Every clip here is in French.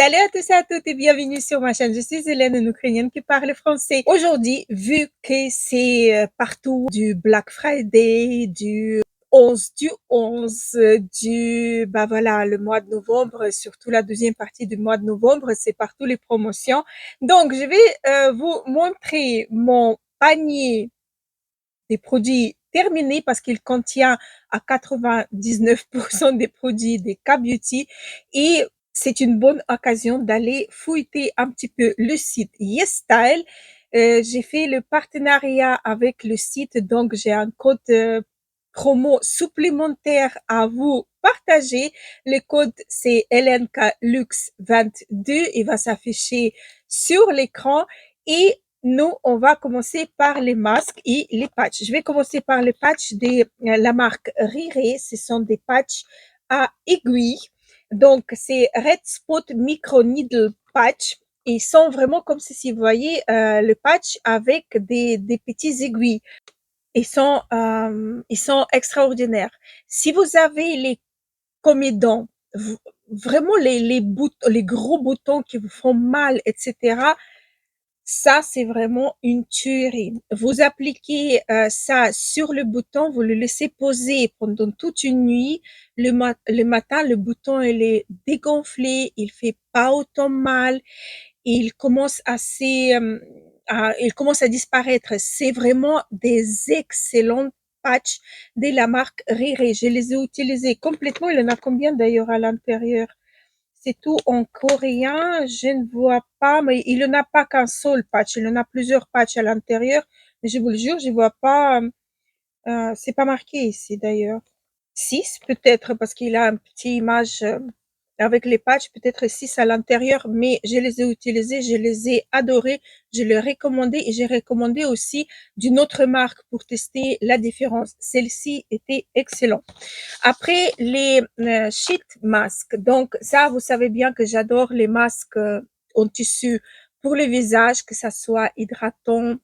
Salut à tous et à toutes et bienvenue sur ma chaîne. Je suis Hélène, une Ukrainienne qui parle français. Aujourd'hui, vu que c'est partout du Black Friday, du 11 du 11, bah voilà, le mois de novembre, surtout la deuxième partie du mois de novembre, c'est partout les promotions. Donc, je vais vous montrer mon panier des produits terminés parce qu'il contient à 99% des produits des K-Beauty et c'est une bonne occasion d'aller fouiller un petit peu le site YesStyle. J'ai fait le partenariat avec le site, donc j'ai un code promo supplémentaire à vous partager. Le code, c'est LNKLux22. Il va s'afficher sur l'écran et nous, on va commencer par les masques et les patchs. Je vais commencer par les patchs de la marque Rire. Ce sont des patchs à aiguilles. Donc, c'est Red Spot Micro Needle Patch. Ils sont vraiment comme ceci. Vous voyez le patch avec des petits aiguilles. Ils sont extraordinaires. Si vous avez les comédons, vraiment les boutons, les gros boutons qui vous font mal, etc., ça, c'est vraiment une tuerie. Vous appliquez ça sur le bouton, vous le laissez poser pendant toute une nuit. Le matin, le bouton, il est dégonflé, il fait pas autant mal, il commence à disparaître. C'est vraiment des excellents patchs de la marque Riri. Je les ai utilisés complètement. Il y en a combien d'ailleurs à l'intérieur? C'est tout en coréen. Je ne vois pas, mais il n'en a pas qu'un seul patch. Il en a plusieurs patchs à l'intérieur. Mais je vous le jure, je vois pas. C'est pas marqué ici d'ailleurs. 6 peut-être parce qu'il a une petite image avec les patchs, peut-être 6 à l'intérieur, mais je les ai utilisés, je les ai adorés, je les ai recommandés et j'ai recommandé aussi d'une autre marque pour tester la différence. Celle-ci était excellente. Après, les sheet masks. Donc, ça, vous savez bien que j'adore les masques en tissu pour le visage, que ça soit hydratant,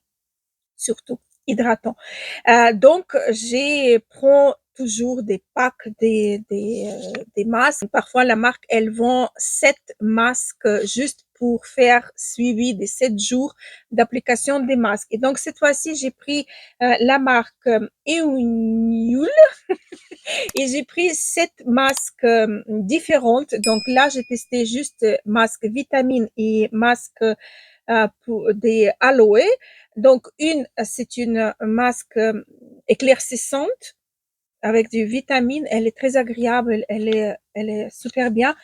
surtout hydratant. Donc, j'ai prends toujours des packs des masques. Parfois, la marque, elle vend 7 masques juste pour faire suivi des 7 jours d'application des masques. Et donc, cette fois-ci, j'ai pris la marque Euniul et j'ai pris 7 masques différentes. Donc là, j'ai testé juste masque vitamine et masque pour des aloe. Donc une, c'est une masque éclaircissante avec du vitamine. Elle est très agréable, elle est super bien.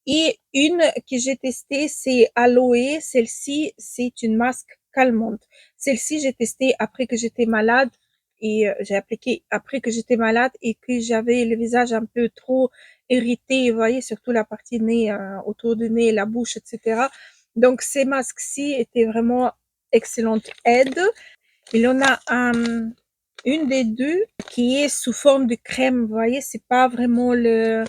Et une que j'ai testée, c'est aloe. Celle-ci, c'est une masque calmante. Celle-ci, j'ai testé après que j'étais malade et j'ai appliqué après que j'étais malade et que j'avais le visage un peu trop irrité, vous voyez, surtout la partie nez, autour du nez, la bouche, etc. Donc, ces masques-ci étaient vraiment excellente aide. Il y en a une des deux qui est sous forme de crème, vous voyez, c'est pas vraiment le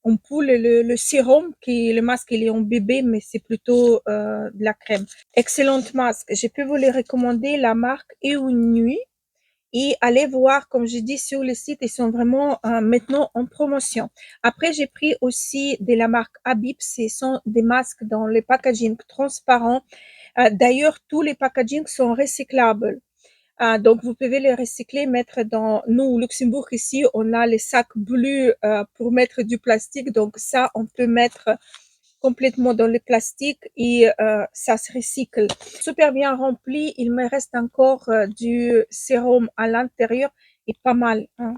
ampoule, le sérum qui le masque il est en bébé, mais c'est plutôt de la crème. Excellente masque. Je peux vous les recommander, la marque Eunui. Et allez voir, comme je dis sur le site, ils sont vraiment maintenant en promotion. Après, j'ai pris aussi de la marque Habib. Ce sont des masques dans le packaging transparent. D'ailleurs, tous les packagings sont recyclables. Donc, vous pouvez les recycler, mettre dans... Nous, au Luxembourg, ici, on a les sacs bleus pour mettre du plastique. Donc, ça, on peut mettre complètement dans le plastique et ça se recycle. Super bien rempli. Il me reste encore du sérum à l'intérieur et pas mal. Hein.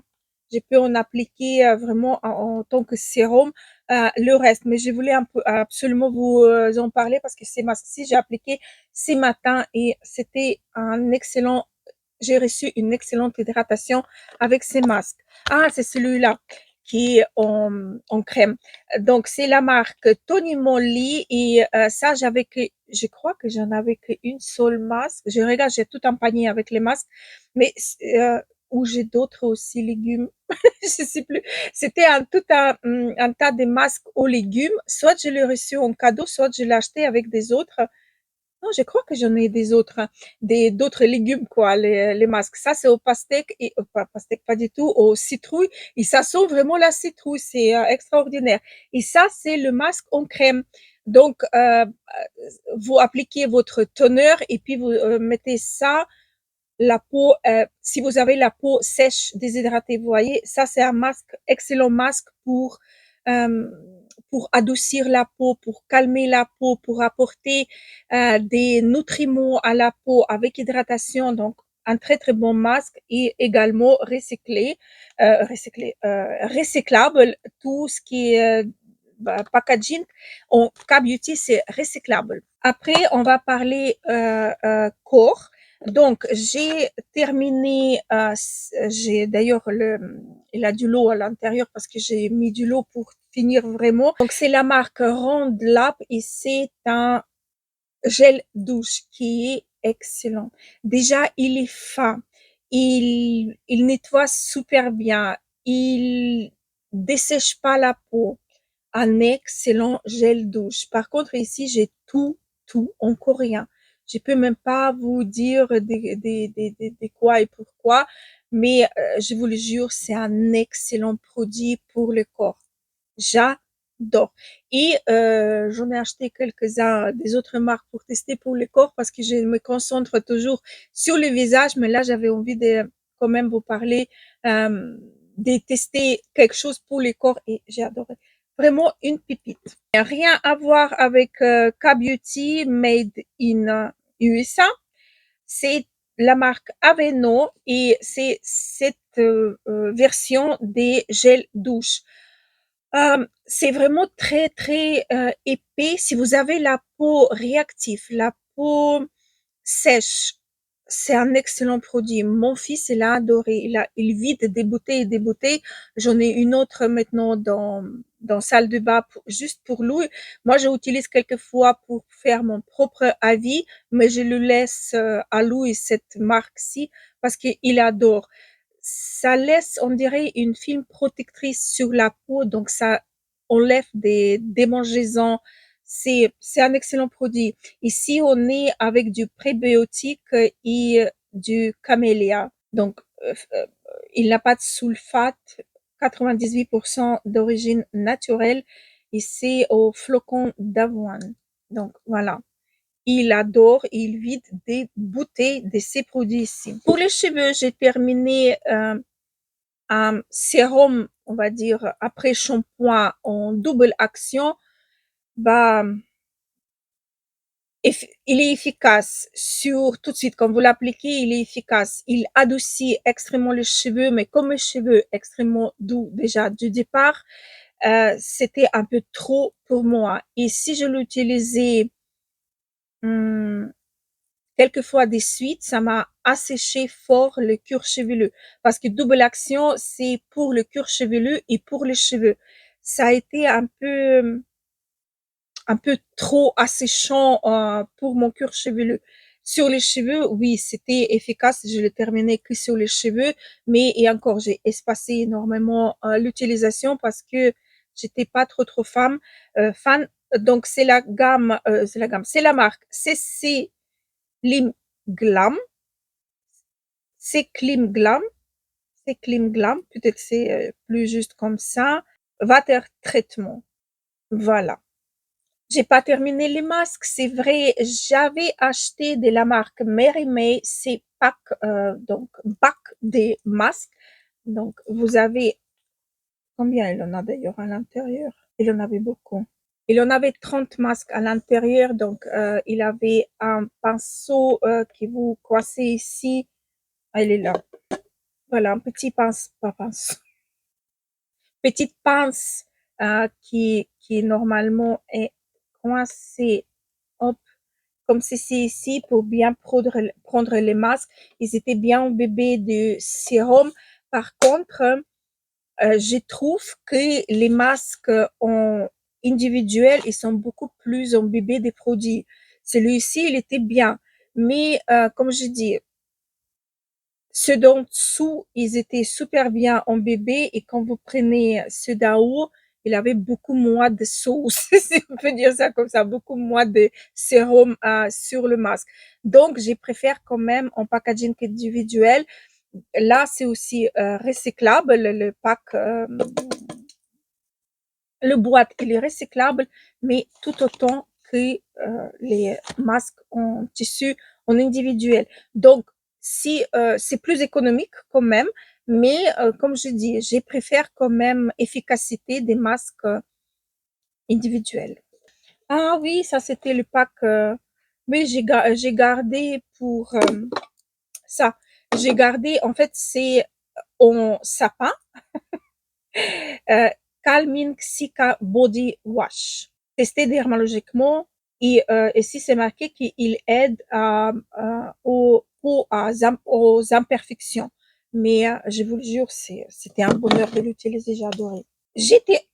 Je peux en appliquer vraiment en tant que sérum le reste. Mais je voulais absolument vous en parler parce que ces masques-ci, j'ai appliqué ce matin et c'était un excellent j'ai reçu une excellente hydratation avec ces masques. Ah, c'est celui-là qui est en crème. Donc, c'est la marque Tony Moly et ça, je crois que j'en avais qu'une seule masque. Je regarde, j'ai tout un panier avec les masques, mais où j'ai d'autres aussi légumes. Je sais plus. C'était un tas de masques aux légumes. Soit je l'ai reçu en cadeau, soit je l'ai acheté avec des autres. Non, je crois que j'en ai des autres, hein, d'autres légumes, quoi, les masques. Ça, c'est au pastèque et pas pastèque, pas du tout, au citrouille. Et ça sent vraiment la citrouille, c'est extraordinaire. Et ça, c'est le masque en crème. Donc, vous appliquez votre toner et puis vous mettez ça, la peau, si vous avez la peau sèche, déshydratée, vous voyez, ça c'est un masque, excellent masque euh, pour adoucir la peau, pour calmer la peau, pour apporter des nutriments à la peau avec hydratation. Donc, un très très bon masque et également recyclable. Tout ce qui est packaging en K-Beauty, c'est recyclable. Après, on va parler corps. Donc, j'ai terminé, j'ai d'ailleurs il a du lot à l'intérieur parce que j'ai mis du lot pour finir vraiment. Donc, c'est la marque Rond Lab et c'est un gel douche qui est excellent. Déjà, il est fin. Il nettoie super bien. Il dessèche pas la peau. Un excellent gel douche. Par contre, ici, j'ai tout en coréen. Je peux même pas vous dire des quoi et pourquoi, mais je vous le jure, c'est un excellent produit pour le corps. J'adore. Et j'en ai acheté quelques-uns des autres marques pour tester pour le corps parce que je me concentre toujours sur le visage, mais là, j'avais envie de quand même vous parler, de tester quelque chose pour le corps et j'ai adoré. Vraiment une pépite. Rien à voir avec K-Beauty Made in USA. C'est la marque Aveno et c'est cette version des gels douche. C'est vraiment très très épais. Si vous avez la peau réactive, la peau sèche, c'est un excellent produit. Mon fils, il a adoré. Il vide des bouteilles et des bouteilles. J'en ai une autre maintenant dans salle de bain juste pour lui. Moi, j'utilise quelquefois pour faire mon propre avis, mais je le laisse à lui cette marque-ci parce qu'il adore. Ça laisse, on dirait, une film protectrice sur la peau, donc ça enlève des démangeaisons. C'est un excellent produit. Ici, on est avec du prébiotique et du camélia. Donc, il n'a pas de sulfate, 98% d'origine naturelle et c'est au flocon d'avoine. Donc, voilà. Il adore, il vide des bouteilles de ces produits ici. Pour les cheveux, j'ai terminé un sérum, on va dire, après shampoing en double action. Bah, il est efficace sur tout de suite. Quand vous l'appliquez, il est efficace. Il adoucit extrêmement les cheveux, mais comme mes cheveux extrêmement doux déjà du départ, c'était un peu trop pour moi. Et si je l'utilisais hum, quelques fois de suite, ça m'a asséché fort le cuir chevelu. Parce que double action, c'est pour le cuir chevelu et pour les cheveux. Ça a été un peu trop asséchant pour mon cuir chevelu. Sur les cheveux, oui, c'était efficace. Je l'ai terminé que sur les cheveux, mais et encore, j'ai espacé énormément l'utilisation parce que j'étais pas trop fan. Donc c'est la marque CC Lim Glam, c'est Clim Glam, c'est Clim Glam. Peut-être c'est plus juste comme ça. Water traitement, voilà. J'ai pas terminé les masques, c'est vrai. J'avais acheté de la marque Mary May ces packs, donc bac des masques. Donc vous avez combien il en a d'ailleurs à l'intérieur? Il en avait beaucoup. Il en avait 30 masques à l'intérieur, donc il avait un pinceau qui vous coincez ici. Ah, il est là. Voilà, un petit pince, pas pince, petite pince qui normalement est coincée, hop, comme ceci ici pour bien prendre les masques. Ils étaient bien bébés de sérum. Par contre, je trouve que les masques en individuel, ils sont beaucoup plus imbibés des produits. Celui-ci, il était bien. Mais comme je dis, ceux d'en dessous, ils étaient super bien en bébé et quand vous prenez ceux d'en haut, il avait beaucoup moins de sauce, si on peut dire ça comme ça, beaucoup moins de sérum sur le masque. Donc, je préfère quand même en packaging individuel. Là, c'est aussi recyclable, le pack, le boîte, il est recyclable, mais tout autant que les masques en tissu en individuel. Donc, si c'est plus économique quand même, mais comme je dis, je préfère quand même efficacité des masques individuels. Ah oui, ça c'était le pack. Oui, j'ai gardé pour ça. J'ai gardé, en fait, c'est en sapin, euh, Calming Sika Body Wash. Testé dermatologiquement et si c'est marqué qu'il aide aux imperfections. Mais je vous le jure, c'était un bonheur de l'utiliser, j'ai adoré. J'étais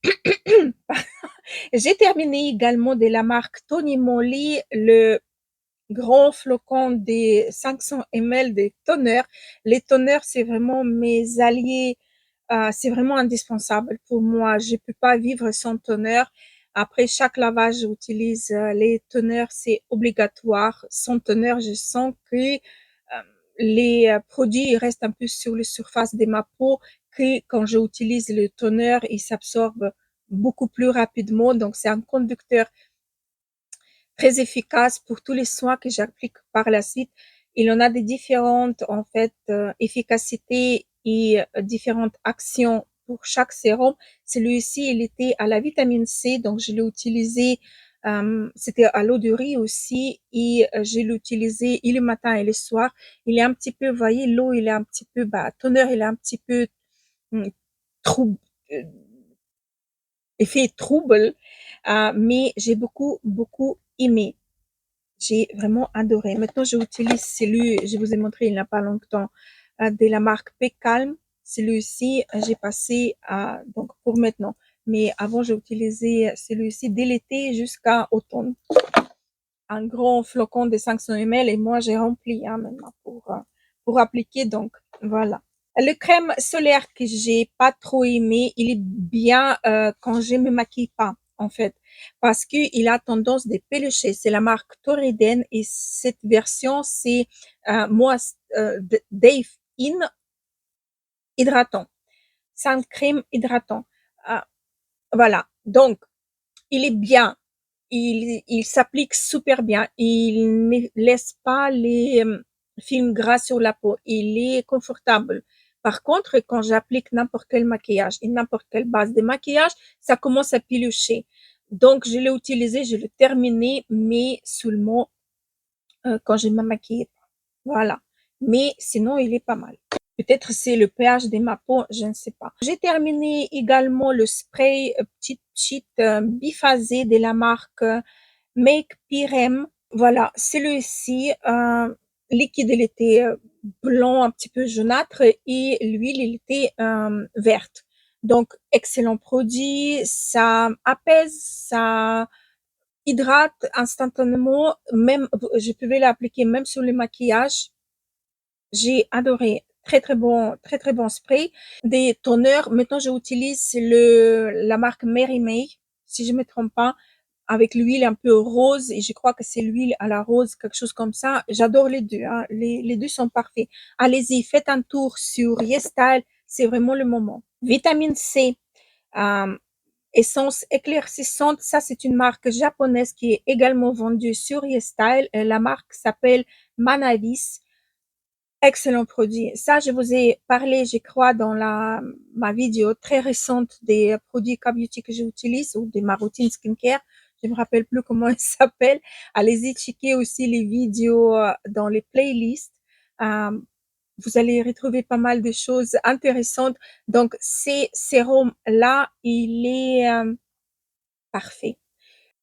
J'ai terminé également de la marque Tony Moly le grand flocon des 500 ml des toners. Les toners, c'est vraiment mes alliés, c'est vraiment indispensable pour moi. Je peux pas vivre sans toner. Après chaque lavage, j'utilise les toners, c'est obligatoire. Sans toner, je sens que les produits restent un peu sur la surface de ma peau, que quand j'utilise le toner, ils s'absorbent beaucoup plus rapidement. Donc, c'est un conducteur très efficace pour tous les soins que j'applique par la suite. Il en a des différentes, en fait, efficacités et différentes actions pour chaque sérum. Celui-ci, il était à la vitamine C, donc je l'ai utilisé, c'était à l'eau de riz aussi, et je l'ai utilisé et le matin et le soir. Il est un petit peu, vous voyez, l'eau, il est un petit peu, toner, il est un petit peu hum, trouble, effet trouble, mais j'ai beaucoup, beaucoup aimé. J'ai vraiment adoré. Maintenant, j'utilise celui, je vous ai montré il n'y a pas longtemps, de la marque P-Calm. Celui-ci, j'ai passé à, donc pour maintenant. Mais avant, j'ai utilisé celui-ci dès l'été jusqu'à automne. Un grand flocon de 500 ml et moi, j'ai rempli maintenant pour appliquer. Donc, voilà. Le crème solaire que j'ai pas trop aimé, il est bien quand je me maquille pas, en fait, parce que il a tendance de pelucher. C'est la marque Torriden et cette version, c'est moi Dave In hydratant. C'est un crème hydratant. Euh, voilà. Donc, il est bien. Il s'applique super bien. Il ne laisse pas les films gras sur la peau. Il est confortable. Par contre, quand j'applique n'importe quel maquillage et n'importe quelle base de maquillage, ça commence à pilucher. Donc, je l'ai utilisé, je l'ai terminé, mais seulement quand je me maquille. Voilà. Mais sinon, il est pas mal. Peut-être c'est le pH de ma peau, je ne sais pas. J'ai terminé également le spray petite biphasé de la marque Make Pirem. Voilà, celui-ci, liquide, il était blanc, un petit peu jaunâtre et l'huile, il était verte. Donc, excellent produit, ça apaise, ça hydrate instantanément, même, je pouvais l'appliquer même sur le maquillage. J'ai adoré. Très très bon spray. Des toners. Maintenant, j'utilise la marque Mary May, si je me trompe pas, avec l'huile un peu rose et je crois que c'est l'huile à la rose, quelque chose comme ça. J'adore les deux, hein. Les deux sont parfaits. Allez-y, faites un tour sur YesStyle. C'est vraiment le moment. Vitamine C. Euh, Essence éclaircissante, ça c'est une marque japonaise qui est également vendue sur YesStyle. La marque s'appelle Manavis. Excellent produit. Ça, je vous ai parlé, je crois, dans ma vidéo très récente des produits K-Beauty que j'utilise ou de ma routine skincare. Je me rappelle plus comment elle s'appelle. Allez-y, checker aussi les vidéos dans les playlists. Euh, vous allez retrouver pas mal de choses intéressantes. Donc, ces sérums-là, il est parfait.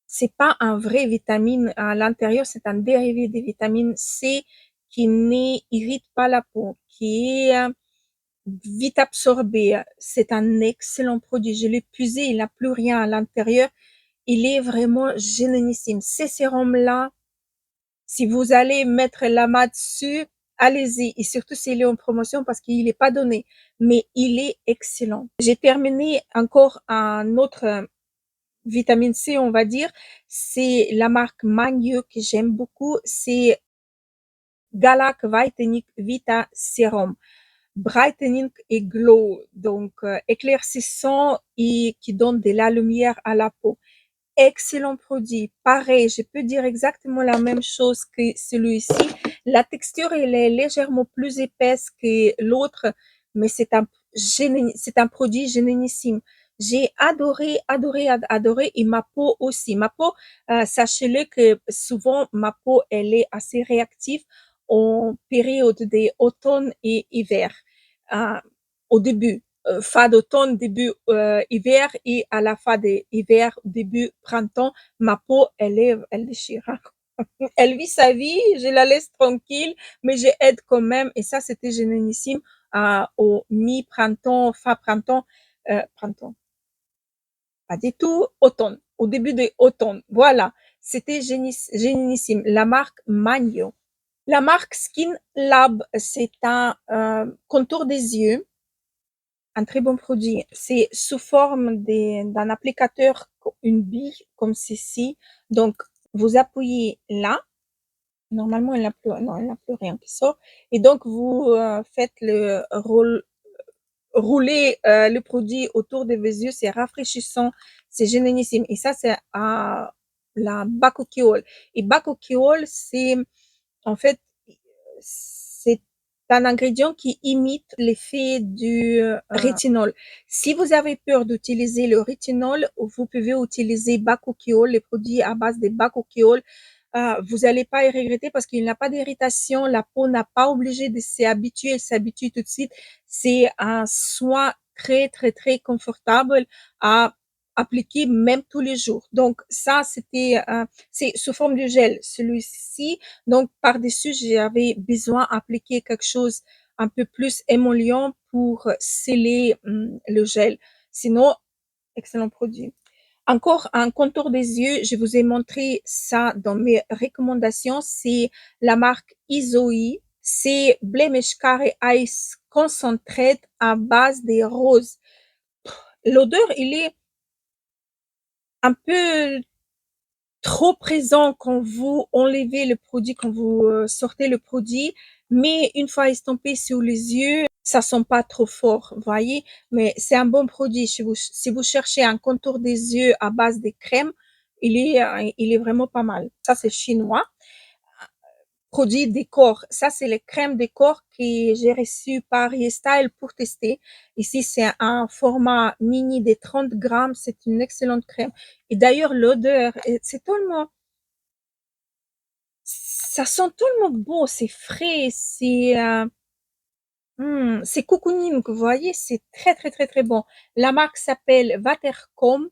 C'est pas un vrai vitamine à l'intérieur, c'est un dérivé des vitamines C qui n'irrite pas la peau, qui est vite absorbé. C'est un excellent produit. Je l'ai puisé, il n'a plus rien à l'intérieur. Il est vraiment génialissime. Ces sérums-là, si vous allez mettre la main dessus, allez-y. Et surtout s'il est en promotion parce qu'il n'est pas donné. Mais il est excellent. J'ai terminé encore un autre vitamine C, on va dire. C'est la marque Magno que j'aime beaucoup. C'est Galac Whitening Vita Serum. Brightening et glow, donc éclaircissant et qui donne de la lumière à la peau. Excellent produit. Pareil, je peux dire exactement la même chose que celui-ci. La texture, elle est légèrement plus épaisse que l'autre, mais c'est un produit génialissime. J'ai adoré, adoré, adoré, et ma peau aussi. Ma peau, sachez-le que souvent, ma peau, elle est assez réactive en période d'automne et hiver. Euh, Au début, fin d'automne, début hiver, et à la fin de hiver, début printemps, ma peau, elle déchire. Elle vit sa vie, je la laisse tranquille, mais je aide quand même. Et ça, c'était génialissime au mi-printemps, fin printemps, printemps, pas du tout, automne, au début de automne. Voilà, c'était génialissime. La marque Magno. La marque Skin Lab, c'est un contour des yeux, un très bon produit. C'est sous forme d'un applicateur, une bille comme ceci. Donc, vous appuyez là. Normalement, elle n'a plus, non, elle n'a plus rien qui sort. Et donc, vous faites rouler le produit autour de vos yeux. C'est rafraîchissant. C'est génialissime. Et ça, c'est la bakuchiol. Et bakuchiol, c'est en fait, c'est un ingrédient qui imite l'effet du rétinol. Si vous avez peur d'utiliser le rétinol, vous pouvez utiliser bakuchiol, les produits à base de bakuchiol. Vous n'allez pas y regretter parce qu'il n'y a pas d'irritation, la peau n'a pas obligé de s'habituer, elle s'habitue tout de suite. C'est un soin très, très, très confortable à appliquer même tous les jours. Donc ça, c'est sous forme de gel. Celui-ci, donc par-dessus, j'avais besoin d'appliquer quelque chose un peu plus émollient pour sceller le gel. Sinon, excellent produit. Encore un contour des yeux, je vous ai montré ça dans mes recommandations. C'est la marque Isoi. C'est Blemish Care Ice Concentrate à base des roses. L'odeur, il est un peu trop présent quand vous enlevez le produit, quand vous sortez le produit, mais une fois estompé sur les yeux, ça sent pas trop fort, voyez. Mais c'est un bon produit. Si vous cherchez un contour des yeux à base de crème, il est vraiment pas mal. Ça, c'est chinois. Produit décor. Ça, c'est les crèmes décor que j'ai reçues par YesStyle pour tester. Ici, c'est un format mini de 30 grammes. C'est une excellente crème. Et d'ailleurs, l'odeur, c'est tellement, ça sent tellement bon. C'est frais, c'est cocooning, vous voyez, c'est très, très, très, très bon. La marque s'appelle Watercom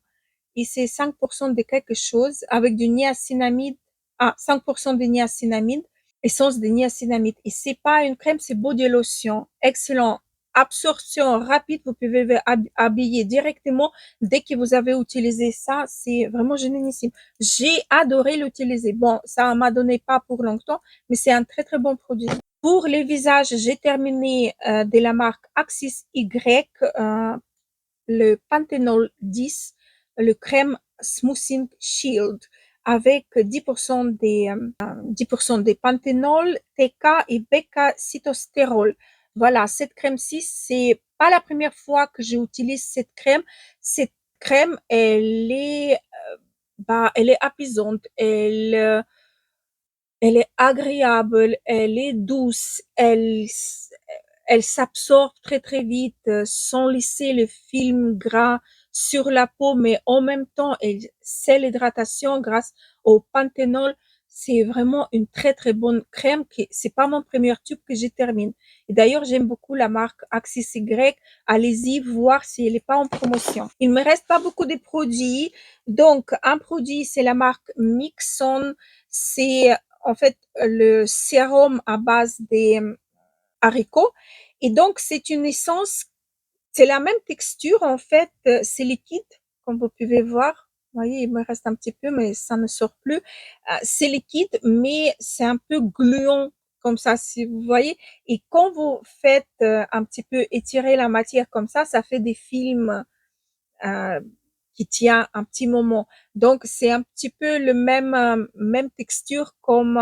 et c'est 5% de quelque chose avec du niacinamide. 5% de niacinamide, essence de niacinamide. Et c'est pas une crème, c'est body lotion. Excellent. Absorption rapide, vous pouvez vous habiller directement dès que vous avez utilisé ça. C'est vraiment génialissime. J'ai adoré l'utiliser. Bon, ça m'a donné pas pour longtemps, mais c'est un très, très bon produit. Pour les visages, j'ai terminé de la marque Axis Y, le Panthenol 10, le crème Smoothing Shield avec 10% des panthénol, TK et bêta-cytostérol. Voilà, cette crème-ci, c'est pas la première fois que j'utilise cette crème. Cette crème, elle est apaisante, elle est agréable, elle est douce, elle s'absorbe très très vite sans laisser le film gras sur la peau, mais en même temps, elle c'est l'hydratation grâce au panthénol. C'est vraiment une très très bonne crème. C'est pas mon premier tube que je termine. Et d'ailleurs, j'aime beaucoup la marque Axis Y. Allez-y voir si elle n'est pas en promotion. Il me reste pas beaucoup de produits. Donc, un produit, c'est la marque Mixon. C'est en fait le sérum à base des haricots. Et donc, c'est une essence, c'est la même texture en fait, c'est liquide, comme vous pouvez voir. Vous voyez, il me reste un petit peu, mais ça ne sort plus. C'est liquide, mais c'est un peu gluant comme ça, si vous voyez. Et quand vous faites un petit peu étirer la matière comme ça fait des films euh, qui tient un petit moment. Donc, c'est un petit peu le même texture comme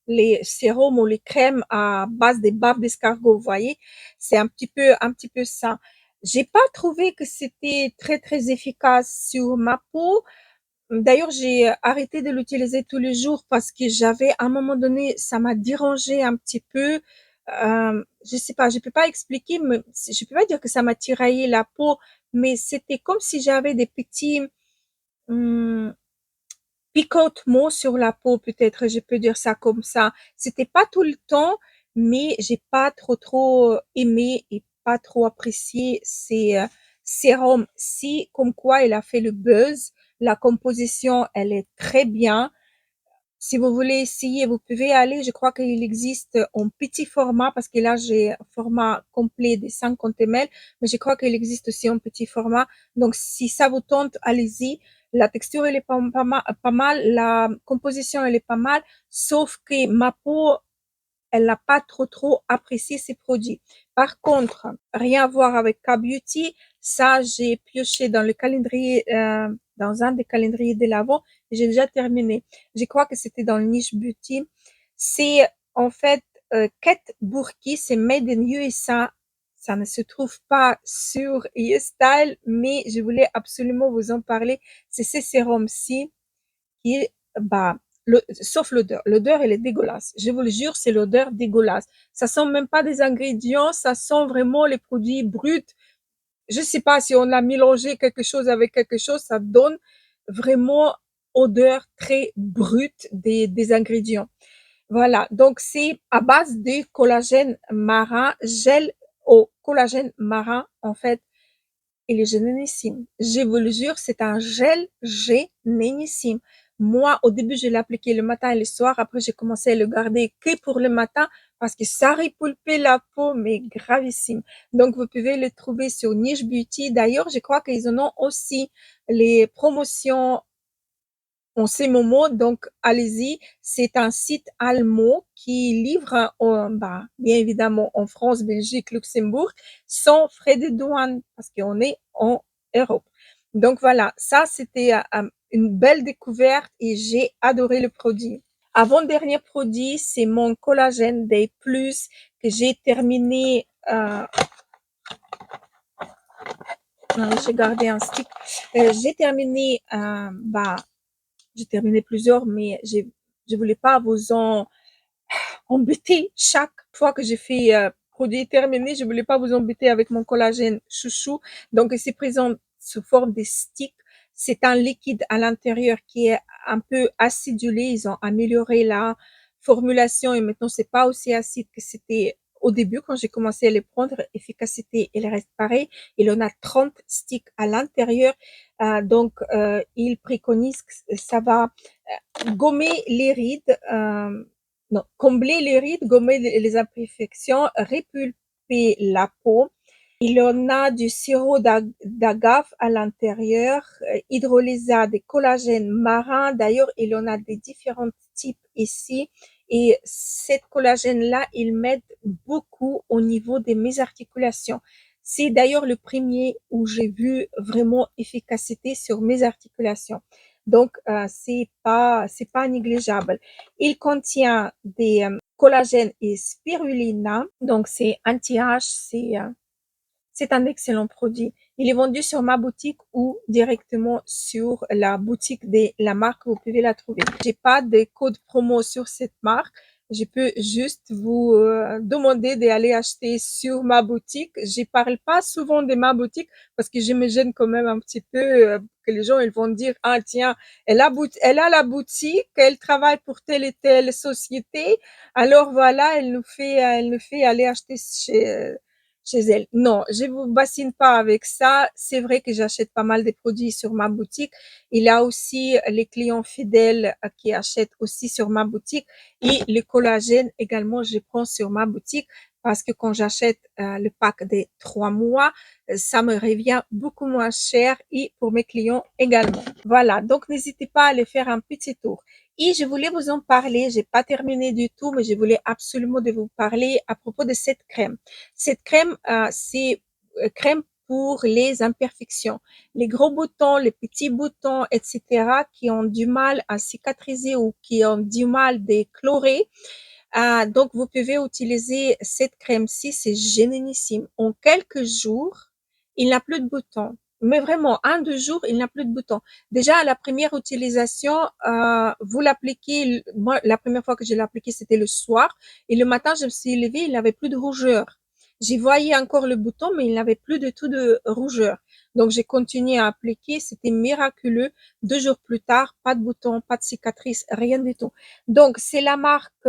les sérums ou les crèmes à base des baves d'escargot, vous voyez. C'est un petit peu ça. J'ai pas trouvé que c'était très, très efficace sur ma peau. D'ailleurs, j'ai arrêté de l'utiliser tous les jours parce que j'avais, à un moment donné, ça m'a dérangé un petit peu. Je sais pas, je peux pas expliquer, mais je peux pas dire que ça m'a tiraillé la peau, mais c'était comme si j'avais des petits hum, picotements sur la peau, peut-être, je peux dire ça comme ça. C'était pas tout le temps, mais j'ai pas trop aimé et pas trop apprécié ces sérums. Si, comme quoi, il a fait le buzz. La composition, elle est très bien. Si vous voulez essayer, vous pouvez aller. Je crois qu'il existe en petit format parce que là, j'ai un format complet de 50 ml, mais je crois qu'il existe aussi en petit format. Donc, si ça vous tente, allez-y. La texture, elle est pas mal. La composition, elle est pas mal. Sauf que ma peau, elle n'a pas trop apprécié ces produits. Par contre, rien à voir avec K-Beauty, ça, j'ai pioché dans le calendrier, dans un des calendriers de l'Avent, j'ai déjà terminé. Je crois que c'était dans le Niche Beauty. C'est en fait Kate Burki, c'est Made in USA. Ça ne se trouve pas sur YesStyle, mais je voulais absolument vous en parler. C'est ces sérums-ci qui, bah, sauf l'odeur. L'odeur, elle est dégueulasse. Je vous le jure, c'est l'odeur dégueulasse. Ça sent même pas des ingrédients, ça sent vraiment les produits bruts. Je sais pas si on a mélangé quelque chose avec quelque chose, ça donne vraiment odeur très brute des ingrédients. Voilà. Donc, c'est à base de collagène marin, gel au collagène marin, en fait. Il est génialissime. Je vous le jure, c'est un gel génialissime. Moi, au début, je l'ai appliqué le matin et le soir. Après, j'ai commencé à le garder que pour le matin parce que ça repulpait la peau, mais gravissime. Donc, vous pouvez le trouver sur Niche Beauty. D'ailleurs, je crois qu'ils en ont aussi les promotions en ces moments. Donc, allez-y. C'est un site allemand qui livre, bah, bien évidemment, en France, Belgique, Luxembourg, sans frais de douane parce qu'on est en Europe. Donc voilà, ça c'était une belle découverte et j'ai adoré le produit. Avant-dernier produit, c'est mon collagène Day Plus que j'ai terminé. Non, j'ai gardé un stick. J'ai terminé, bah, j'ai terminé plusieurs, mais je voulais pas vous embêter chaque fois que j'ai fait produit terminé. Je voulais pas vous embêter avec mon collagène chouchou. Donc, c'est présent sous forme de stick. C'est un liquide à l'intérieur qui est un peu acidulé. Ils ont amélioré la formulation et maintenant c'est pas aussi acide que c'était au début quand j'ai commencé à les prendre. Efficacité, elle reste pareille. Il en a 30 sticks à l'intérieur. Il préconise que ça va gommer les rides, non, combler les rides, gommer les imperfections, repulper la peau. Il y en a du sirop d'agave à l'intérieur, hydrolysat des collagènes marins. D'ailleurs, il y en a des différents types ici. Et cette collagène-là, il m'aide beaucoup au niveau de mes articulations. C'est d'ailleurs le premier où j'ai vu vraiment efficacité sur mes articulations. Donc, c'est pas négligeable. Il contient des collagènes et spirulina. Donc, c'est anti-âge, c'est un excellent produit. Il est vendu sur ma boutique ou directement sur la boutique de la marque. Vous pouvez la trouver. J'ai pas de code promo sur cette marque. Je peux juste vous demander d'aller acheter sur ma boutique. Je parle pas souvent de ma boutique parce que je me gêne quand même un petit peu que les gens ils vont dire ah tiens elle a la boutique, elle travaille pour telle et telle société. Alors voilà, elle nous fait aller acheter chez elle. Non, je vous bassine pas avec ça. C'est vrai que j'achète pas mal de produits sur ma boutique. Il y a aussi les clients fidèles qui achètent aussi sur ma boutique et le collagène également, je prends sur ma boutique parce que quand j'achète le pack des 3 mois, ça me revient beaucoup moins cher et pour mes clients également. Voilà, donc n'hésitez pas à aller faire un petit tour. Et je voulais vous en parler, j'ai pas terminé du tout, mais je voulais absolument de vous parler à propos de cette crème. Cette crème, c'est crème pour les imperfections, les gros boutons, les petits boutons, etc., qui ont du mal à cicatriser ou qui ont du mal à décolorer. Donc, vous pouvez utiliser cette crème-ci, c'est génialissime. En quelques jours, il n'a plus de boutons. Mais vraiment, 1, 2 jours, il n'a plus de boutons. Déjà, à la première utilisation, vous l'appliquez. Moi, la première fois que je l'ai appliqué, c'était le soir. Et le matin, je me suis levée, il n'avait plus de rougeur. J'y voyais encore le bouton, mais il n'avait plus du tout de rougeur. Donc, j'ai continué à appliquer. C'était miraculeux. 2 jours plus tard, pas de boutons, pas de cicatrices, rien du tout. Donc, c'est la marque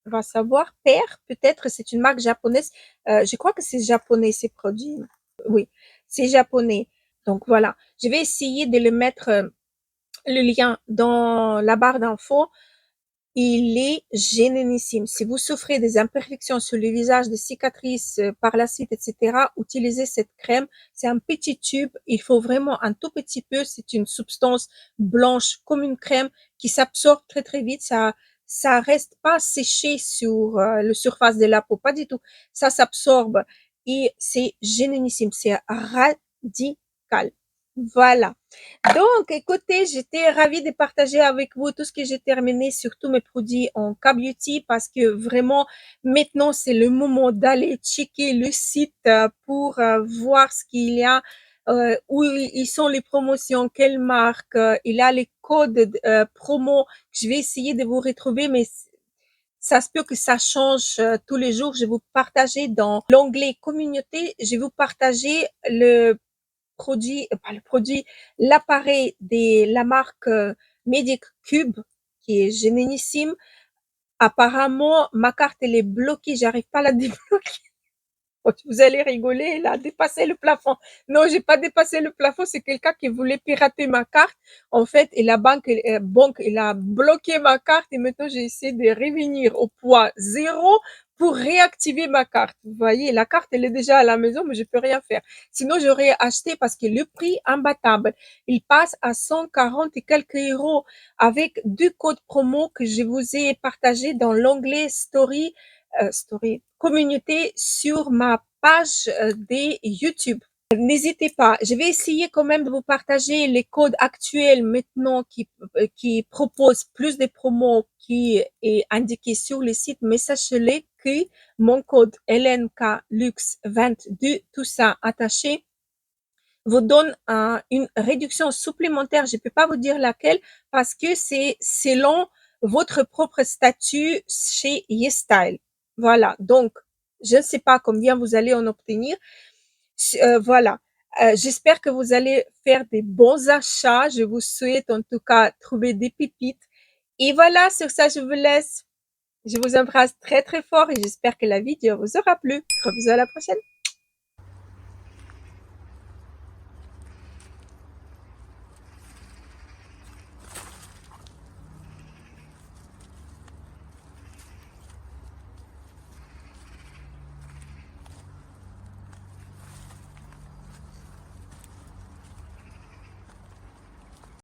va savoir. Père, peut-être, c'est une marque japonaise. Je crois que c'est japonais, ces produits. Oui, c'est japonais. Donc voilà, je vais essayer de le mettre le lien dans la barre d'infos. Il est génialissime. Si vous souffrez des imperfections sur le visage, des cicatrices par la suite, etc., utilisez cette crème. C'est un petit tube. Il faut vraiment un tout petit peu. C'est une substance blanche comme une crème qui s'absorbe très très vite. Ça reste pas séché sur la surface de la peau, pas du tout. Ça s'absorbe et c'est génialissime. C'est radical. Voilà. Donc, écoutez, j'étais ravie de partager avec vous tout ce que j'ai terminé, surtout mes produits en K-Beauty, parce que vraiment, maintenant, c'est le moment d'aller checker le site pour voir ce qu'il y a, où ils sont les promotions, quelle marque, il y a les codes promo. Je vais essayer de vous retrouver, mais ça se peut que ça change tous les jours. Je vais vous partager dans l'onglet communauté, je vais vous partager pas le produit, l'appareil de la marque Medic Cube, qui est génialissime. Apparemment, ma carte, elle est bloquée, j'arrive pas à la débloquer. Vous allez rigoler, il a dépassé le plafond. Non, j'ai pas dépassé le plafond, c'est quelqu'un qui voulait pirater ma carte. En fait, et la banque, il a bloqué ma carte et maintenant j'ai essayé de revenir au point zéro pour réactiver ma carte. Vous voyez, la carte, elle est déjà à la maison, mais je peux rien faire. Sinon, j'aurais acheté parce que le prix imbattable, il passe à 140 et quelques euros avec 2 codes promo que je vous ai partagé dans l'onglet story communauté sur ma page de YouTube. N'hésitez pas, je vais essayer quand même de vous partager les codes actuels maintenant qui proposent plus de promos qui est indiqué sur le site, mais sachez-le que mon code LNK Lux 22, tout ça attaché, vous donne une réduction supplémentaire. Je ne peux pas vous dire laquelle parce que c'est selon votre propre statut chez YesStyle. Voilà. Donc, je ne sais pas combien vous allez en obtenir. Voilà. J'espère que vous allez faire des bons achats. Je vous souhaite en tout cas trouver des pépites. Et voilà, sur ça, je vous laisse. Je vous embrasse très très fort et j'espère que la vidéo vous aura plu. Gros bisous, à la prochaine.